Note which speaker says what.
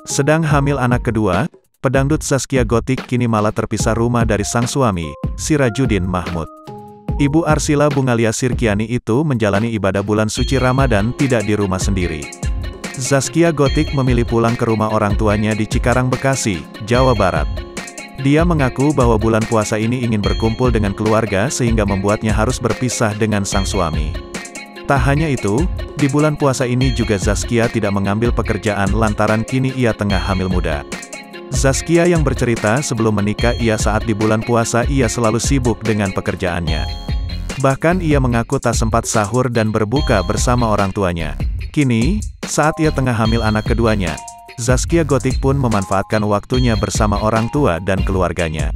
Speaker 1: Sedang hamil anak kedua, pedangdut Zaskia Gotik kini malah terpisah rumah dari sang suami, Sirajuddin Mahmud. Ibu Arsila Bungalia Sirkiani itu menjalani ibadah bulan suci Ramadan tidak di rumah sendiri. Zaskia Gotik memilih pulang ke rumah orang tuanya di Cikarang, Bekasi, Jawa Barat. Dia mengaku bahwa bulan puasa ini ingin berkumpul dengan keluarga sehingga membuatnya harus berpisah dengan sang suami. Tak hanya itu, di bulan puasa ini juga Zaskia tidak mengambil pekerjaan lantaran kini ia tengah hamil muda. Zaskia yang bercerita sebelum menikah saat di bulan puasa ia selalu sibuk dengan pekerjaannya. Bahkan ia mengaku tak sempat sahur dan berbuka bersama orang tuanya. Kini, saat ia tengah hamil anak keduanya, Zaskia Gotik pun memanfaatkan waktunya bersama orang tua dan keluarganya.